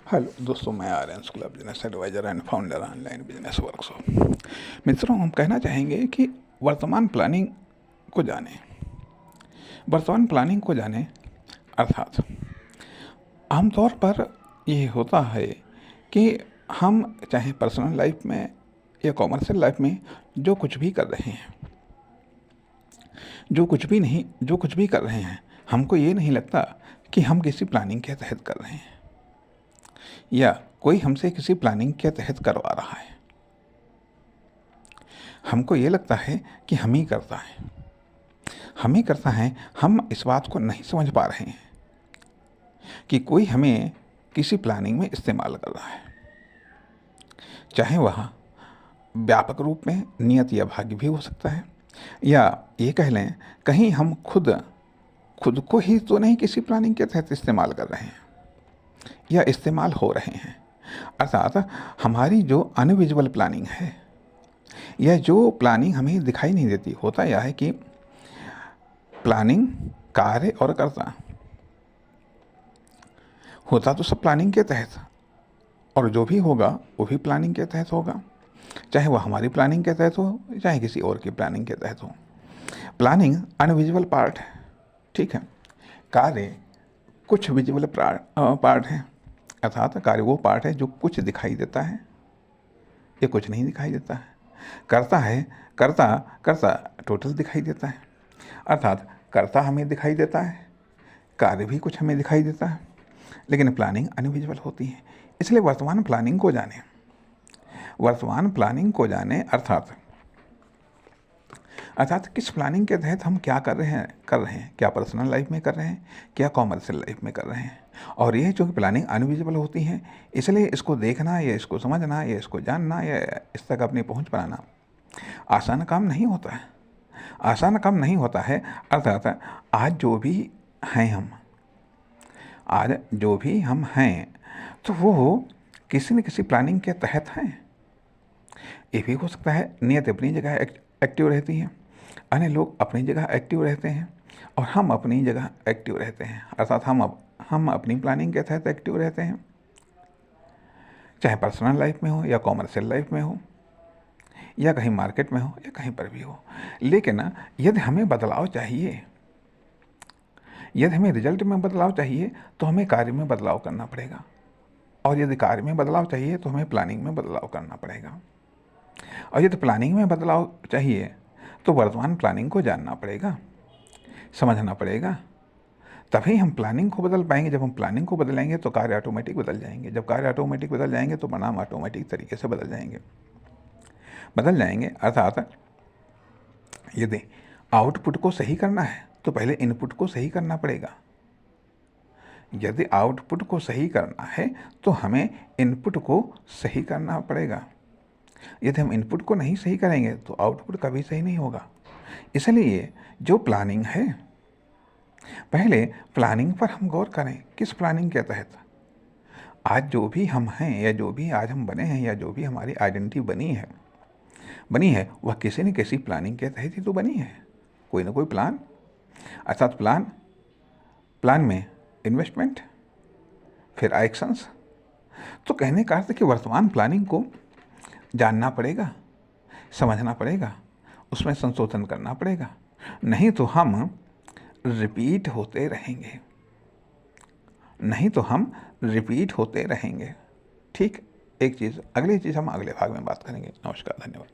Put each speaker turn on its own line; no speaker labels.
Hello दोस्तों, मैं Aryan club business adviser and founder online business workshop. मित्रों, हम कहना चाहेंगे कि वर्तमान प्लानिंग को जानें। वर्तमान प्लानिंग को जानें अर्थात आमतौर पर ये होता है कि हम चाहे पर्सनल लाइफ में या कॉमर्शियल लाइफ में जो कुछ भी कर रहे हैं, जो कुछ भी कर रहे हैं, हमको ये नहीं लगता कि हम किसी प्लानिंग के तहत कर रहे हैं या कोई हमसे किसी प्लानिंग के तहत करवा रहा है। हमको ये लगता है कि हम ही करता है। हम इस बात को नहीं समझ पा रहे हैं कि कोई हमें किसी प्लानिंग में इस्तेमाल कर रहा है, चाहे वह व्यापक रूप में नियत या भाग्य भी हो सकता है, या ये कह लें कहीं हम खुद को ही तो नहीं किसी प्लानिंग के तहत इस्तेमाल कर रहे हैं या इस्तेमाल हो रहे हैं। अर्थात हमारी जो अनविजुअल प्लानिंग है या जो प्लानिंग हमें दिखाई नहीं देती, होता यह है कि प्लानिंग, कार्य और कर्ता होता तो सब प्लानिंग के तहत, और जो भी होगा वो भी प्लानिंग के तहत होगा, चाहे वह हमारी प्लानिंग के तहत हो चाहे किसी और की प्लानिंग के तहत हो। प्लानिंग अनविजुअल पार्ट है, ठीक है। कार्य कुछ विजुअल पार्ट है, अर्थात कार्य वो पार्ट है जो कुछ दिखाई देता है या कुछ नहीं दिखाई देता है। कर्ता टोटल दिखाई देता है, अर्थात कर्ता हमें दिखाई देता है, कार्य भी कुछ हमें दिखाई देता है, लेकिन प्लानिंग अनविजुअल होती है। इसलिए वर्तमान प्लानिंग को जाने अर्थात किस प्लानिंग के तहत हम क्या कर रहे हैं, क्या पर्सनल लाइफ में कर रहे हैं, क्या कॉमर्शियल लाइफ में कर रहे हैं। और ये जो प्लानिंग अनविजिबल होती है, इसलिए इसको देखना या इसको समझना या इसको जानना या इस तक अपनी पहुंच बनाना आसान काम नहीं होता है। अर्थात आज जो भी हम हैं तो वो किसी न किसी प्लानिंग के तहत हैं। ये भी हो सकता है नियत अपनी जगह एक्टिव रहती है, अन्य लोग अपनी जगह एक्टिव रहते हैं और हम अपनी जगह एक्टिव रहते हैं, अर्थात हम अपनी प्लानिंग के तहत एक्टिव रहते हैं, चाहे पर्सनल लाइफ में हो या कॉमर्शियल लाइफ में हो या कहीं मार्केट में हो या कहीं पर भी हो। लेकिन यदि हमें रिजल्ट में बदलाव चाहिए तो हमें कार्य में बदलाव करना पड़ेगा, और यदि कार्य में बदलाव चाहिए तो हमें प्लानिंग में बदलाव करना पड़ेगा, और यदि प्लानिंग में बदलाव चाहिए तो वर्तमान प्लानिंग को जानना पड़ेगा, समझना पड़ेगा, तभी हम प्लानिंग को बदल पाएंगे। जब हम प्लानिंग को बदलेंगे तो कार्य ऑटोमेटिक बदल जाएंगे, जब कार्य ऑटोमेटिक बदल जाएंगे तो परिणाम ऑटोमेटिक तरीके से बदल जाएंगे। अर्थात यदि आउटपुट को सही करना है तो पहले इनपुट को सही करना पड़ेगा। यदि आउटपुट को सही करना है तो हमें इनपुट को सही करना पड़ेगा। यदि हम इनपुट को नहीं सही करेंगे तो आउटपुट कभी सही नहीं होगा। इसलिए जो प्लानिंग है, पहले प्लानिंग पर हम गौर करें, किस प्लानिंग के तहत आज जो भी हम हैं या जो भी आज हम बने हैं या जो भी हमारी आइडेंटिटी बनी है वह किसी न किसी प्लानिंग के तहत ही तो बनी है। कोई ना कोई प्लान, अर्थात प्लान में इन्वेस्टमेंट, फिर एक्शंस। तो कहने का अर्थ कि वर्तमान प्लानिंग को जानना पड़ेगा, समझना पड़ेगा, उसमें संशोधन करना पड़ेगा, नहीं तो हम रिपीट होते रहेंगे। ठीक, अगली चीज़ हम अगले भाग में बात करेंगे। नमस्कार, धन्यवाद।